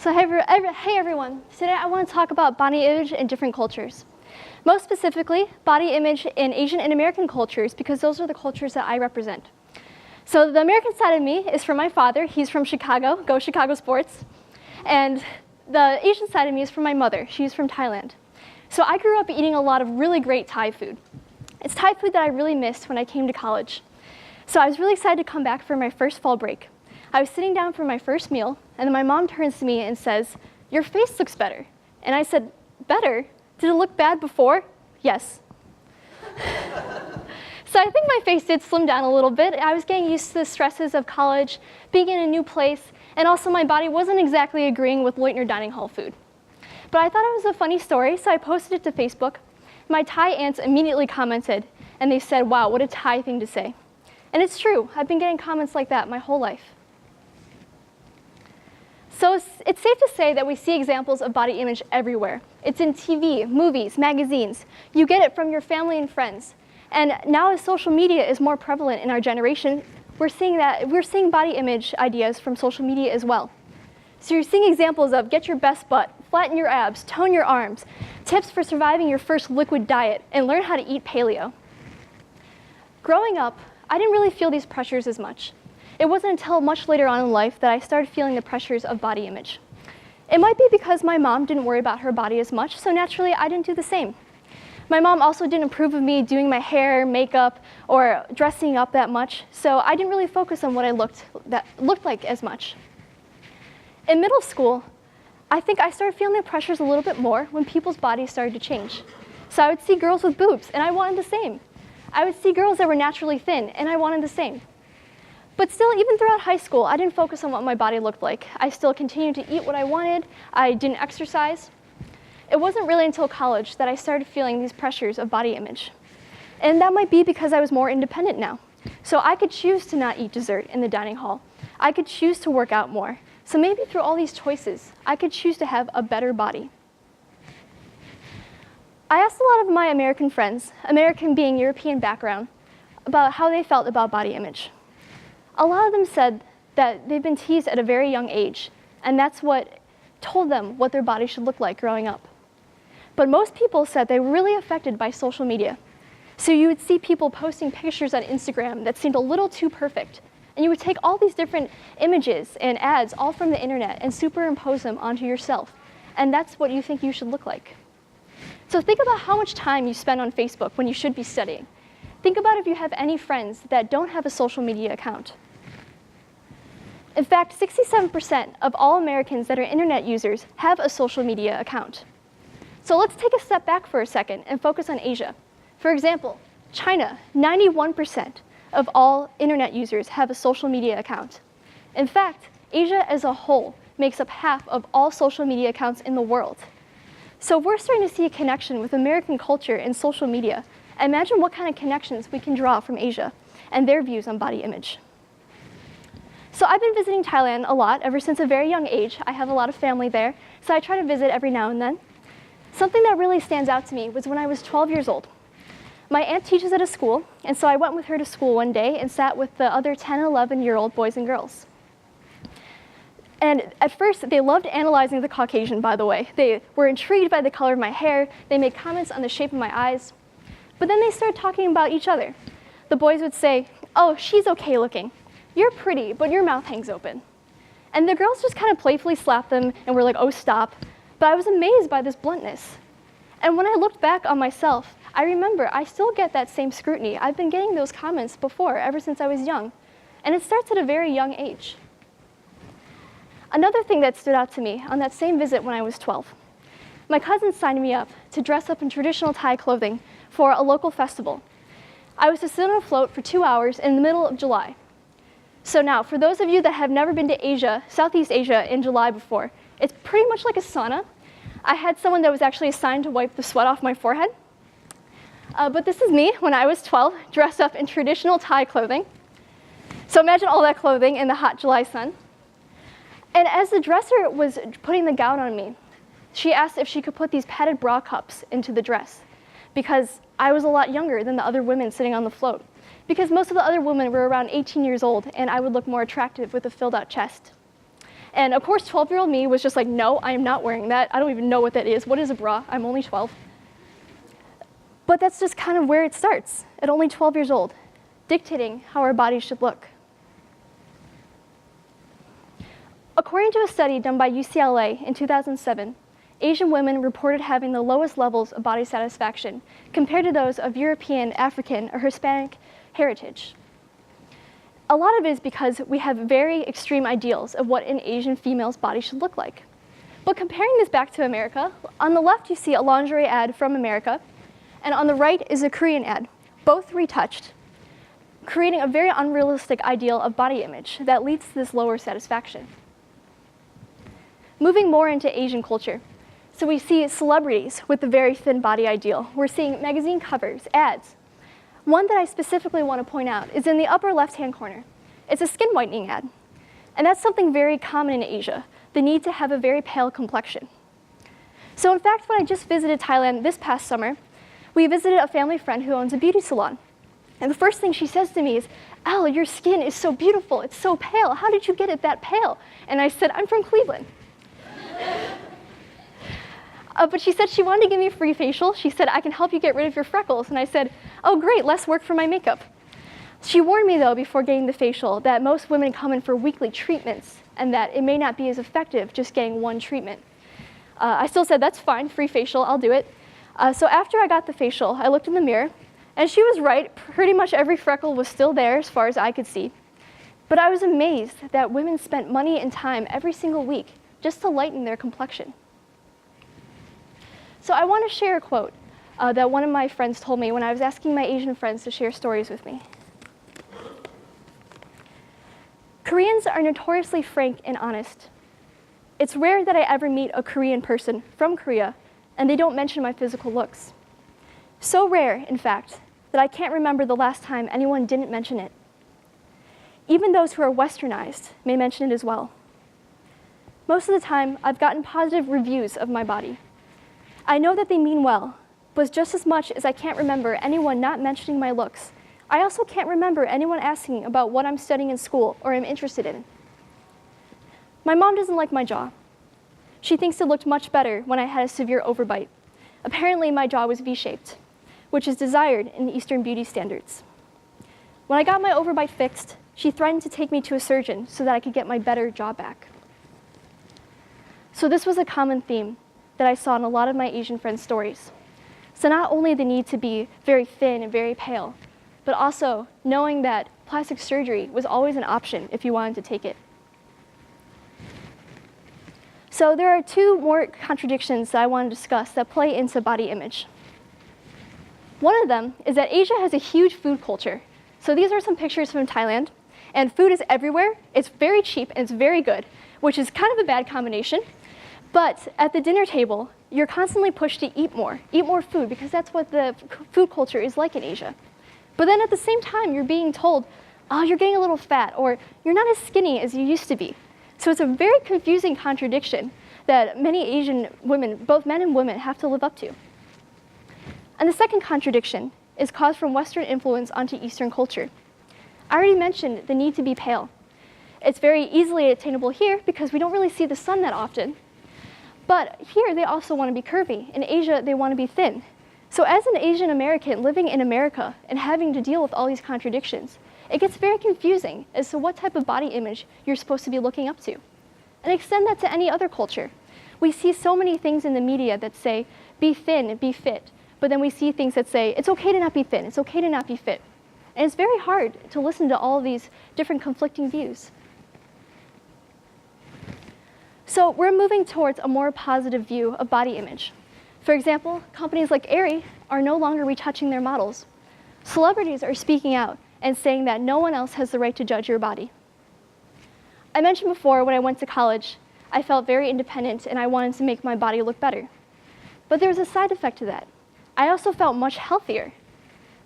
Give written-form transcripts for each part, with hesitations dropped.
So hey everyone, today I want to talk about body image in different cultures. Most specifically, body image in Asian and American cultures, because those are the cultures that I represent. So the American side of me is from my father. He's from Chicago, go Chicago sports. And the Asian side of me is from my mother. She's from Thailand. So I grew up eating a lot of really great Thai food. It's Thai food that I really missed when I came to college. So I was really excited to come back for my first fall break. I was sitting down for my first meal, and then my mom turns to me and says, "Your face looks better." And I said, "Better? Did it look bad before?" "Yes." So I think my face did slim down a little bit. I was getting used to the stresses of college, being in a new place, and also my body wasn't exactly agreeing with Leutner dining hall food. But I thought it was a funny story, so I posted it to Facebook. My Thai aunts immediately commented, and they said, "Wow, what a Thai thing to say." And it's true, I've been getting comments like that my whole life. So it's safe to say that we see examples of body image everywhere. It's in TV, movies, magazines. You get it from your family and friends. And now as social media is more prevalent in our generation, we're seeing body image ideas from social media as well. So you're seeing examples of get your best butt, flatten your abs, tone your arms, tips for surviving your first liquid diet, and learn how to eat paleo. Growing up, I didn't really feel these pressures as much. It wasn't until much later on in life that I started feeling the pressures of body image. It might be because my mom didn't worry about her body as much, so naturally I didn't do the same. My mom also didn't approve of me doing my hair, makeup, or dressing up that much, so I didn't really focus on what I looked like as much. In middle school, I think I started feeling the pressures a little bit more when people's bodies started to change. So I would see girls with boobs, and I wanted the same. I would see girls that were naturally thin, and I wanted the same. But still, even throughout high school, I didn't focus on what my body looked like. I still continued to eat what I wanted. I didn't exercise. It wasn't really until college that I started feeling these pressures of body image. And that might be because I was more independent now. So I could choose to not eat dessert in the dining hall. I could choose to work out more. So maybe through all these choices, I could choose to have a better body. I asked a lot of my American friends, American being European background, about how they felt about body image. A lot of them said that they've been teased at a very young age, and that's what told them what their body should look like growing up. But most people said they were really affected by social media. So you would see people posting pictures on Instagram that seemed a little too perfect, and you would take all these different images and ads all from the internet and superimpose them onto yourself, and that's what you think you should look like. So think about how much time you spend on Facebook when you should be studying. Think about if you have any friends that don't have a social media account. In fact, 67% of all Americans that are internet users have a social media account. So let's take a step back for a second and focus on Asia. For example, China, 91% of all internet users have a social media account. In fact, Asia as a whole makes up half of all social media accounts in the world. So we're starting to see a connection with American culture and social media. Imagine what kind of connections we can draw from Asia and their views on body image. So I've been visiting Thailand a lot ever since a very young age. I have a lot of family there, so I try to visit every now and then. Something that really stands out to me was when I was 12 years old. My aunt teaches at a school, and so I went with her to school one day and sat with the other 10 and 11-year-old boys and girls. And at first, they loved analyzing the Caucasian, by the way. They were intrigued by the color of my hair. They made comments on the shape of my eyes. But then they started talking about each other. The boys would say, "Oh, she's okay looking. You're pretty, but your mouth hangs open." And the girls just kind of playfully slapped them and were like, "Oh, stop." But I was amazed by this bluntness. And when I looked back on myself, I remember I still get that same scrutiny. I've been getting those comments before, ever since I was young. And it starts at a very young age. Another thing that stood out to me on that same visit when I was 12, my cousin signed me up to dress up in traditional Thai clothing for a local festival. I was to sit on a float for 2 hours in the middle of July. So now, for those of you that have never been to Asia, Southeast Asia in July before, it's pretty much like a sauna. I had someone that was actually assigned to wipe the sweat off my forehead. But this is me when I was 12, dressed up in traditional Thai clothing. So imagine all that clothing in the hot July sun. And as the dresser was putting the gown on me, she asked if she could put these padded bra cups into the dress, because I was a lot younger than the other women sitting on the float, because most of the other women were around 18 years old, and I would look more attractive with a filled out chest. And of course, 12-year-old me was just like, no, I am not wearing that. I don't even know what that is. What is a bra? I'm only 12. But that's just kind of where it starts, at only 12 years old, dictating how our bodies should look. According to a study done by UCLA in 2007, Asian women reported having the lowest levels of body satisfaction compared to those of European, African, or Hispanic heritage. A lot of it is because we have very extreme ideals of what an Asian female's body should look like. But comparing this back to America, on the left you see a lingerie ad from America, and on the right is a Korean ad, both retouched, creating a very unrealistic ideal of body image that leads to this lower satisfaction. Moving more into Asian culture. So we see celebrities with the very thin body ideal. We're seeing magazine covers, ads. One that I specifically want to point out is in the upper left-hand corner. It's a skin whitening ad. And that's something very common in Asia, the need to have a very pale complexion. So in fact, when I just visited Thailand this past summer, we visited a family friend who owns a beauty salon. And the first thing she says to me is, Elle, your skin is so beautiful, it's so pale. How did you get it that pale? And I said, I'm from Cleveland. But she said she wanted to give me a free facial. She said, I can help you get rid of your freckles. And I said, oh, great, less work for my makeup. She warned me, though, before getting the facial, that most women come in for weekly treatments and that it may not be as effective just getting one treatment. I still said, that's fine, free facial, I'll do it. So after I got the facial, I looked in the mirror, and she was right. Pretty much every freckle was still there as far as I could see. But I was amazed that women spent money and time every single week just to lighten their complexion. So I want to share a quote that one of my friends told me when I was asking my Asian friends to share stories with me. Koreans are notoriously frank and honest. It's rare that I ever meet a Korean person from Korea and they don't mention my physical looks. So rare, in fact, that I can't remember the last time anyone didn't mention it. Even those who are westernized may mention it as well. Most of the time, I've gotten positive reviews of my body. I know that they mean well, but just as much as I can't remember anyone not mentioning my looks, I also can't remember anyone asking about what I'm studying in school or am interested in. My mom doesn't like my jaw. She thinks it looked much better when I had a severe overbite. Apparently, my jaw was V-shaped, which is desired in Eastern beauty standards. When I got my overbite fixed, she threatened to take me to a surgeon so that I could get my better jaw back. So this was a common theme that I saw in a lot of my Asian friends' stories. So not only the need to be very thin and very pale, but also knowing that plastic surgery was always an option if you wanted to take it. So there are two more contradictions that I want to discuss that play into body image. One of them is that Asia has a huge food culture. So these are some pictures from Thailand, and food is everywhere. It's very cheap and it's very good, which is kind of a bad combination. But at the dinner table, you're constantly pushed to eat more food, because that's what the food culture is like in Asia. But then at the same time, you're being told, oh, you're getting a little fat, or you're not as skinny as you used to be. So it's a very confusing contradiction that many Asian women, both men and women, have to live up to. And the second contradiction is caused from Western influence onto Eastern culture. I already mentioned the need to be pale. It's very easily attainable here because we don't really see the sun that often. But here, they also want to be curvy. In Asia, they want to be thin. So as an Asian American living in America and having to deal with all these contradictions, it gets very confusing as to what type of body image you're supposed to be looking up to. And extend that to any other culture. We see so many things in the media that say, be thin, be fit. But then we see things that say, it's okay to not be thin, it's okay to not be fit. And it's very hard to listen to all of these different conflicting views. So we're moving towards a more positive view of body image. For example, companies like Aerie are no longer retouching their models. Celebrities are speaking out and saying that no one else has the right to judge your body. I mentioned before, when I went to college, I felt very independent and I wanted to make my body look better. But there was a side effect to that. I also felt much healthier.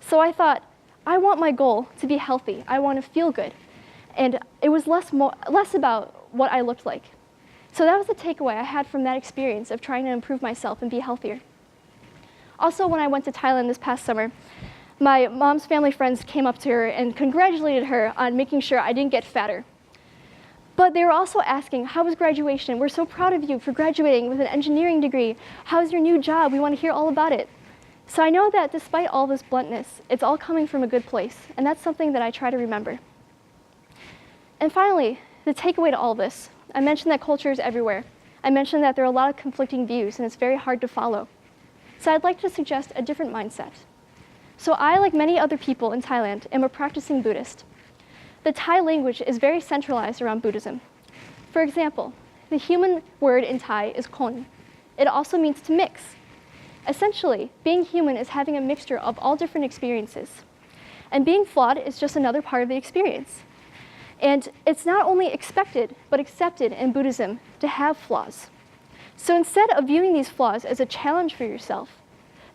So I thought, I want my goal to be healthy. I want to feel good. And it was less about what I looked like. So that was the takeaway I had from that experience of trying to improve myself and be healthier. Also, when I went to Thailand this past summer, my mom's family friends came up to her and congratulated her on making sure I didn't get fatter. But they were also asking, how was graduation? We're so proud of you for graduating with an engineering degree. How's your new job? We want to hear all about it. So I know that despite all this bluntness, it's all coming from a good place, and that's something that I try to remember. And finally, the takeaway to all this, I mentioned that culture is everywhere. I mentioned that there are a lot of conflicting views, and it's very hard to follow. So I'd like to suggest a different mindset. So I, like many other people in Thailand, am a practicing Buddhist. The Thai language is very centralized around Buddhism. For example, the human word in Thai is kon. It also means to mix. Essentially, being human is having a mixture of all different experiences. And being flawed is just another part of the experience. And it's not only expected, but accepted in Buddhism to have flaws. So instead of viewing these flaws as a challenge for yourself,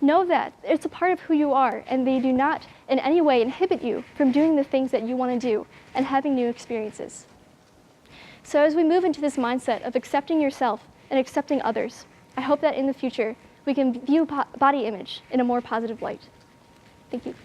know that it's a part of who you are, and they do not in any way inhibit you from doing the things that you want to do and having new experiences. So as we move into this mindset of accepting yourself and accepting others, I hope that in the future we can view body image in a more positive light. Thank you.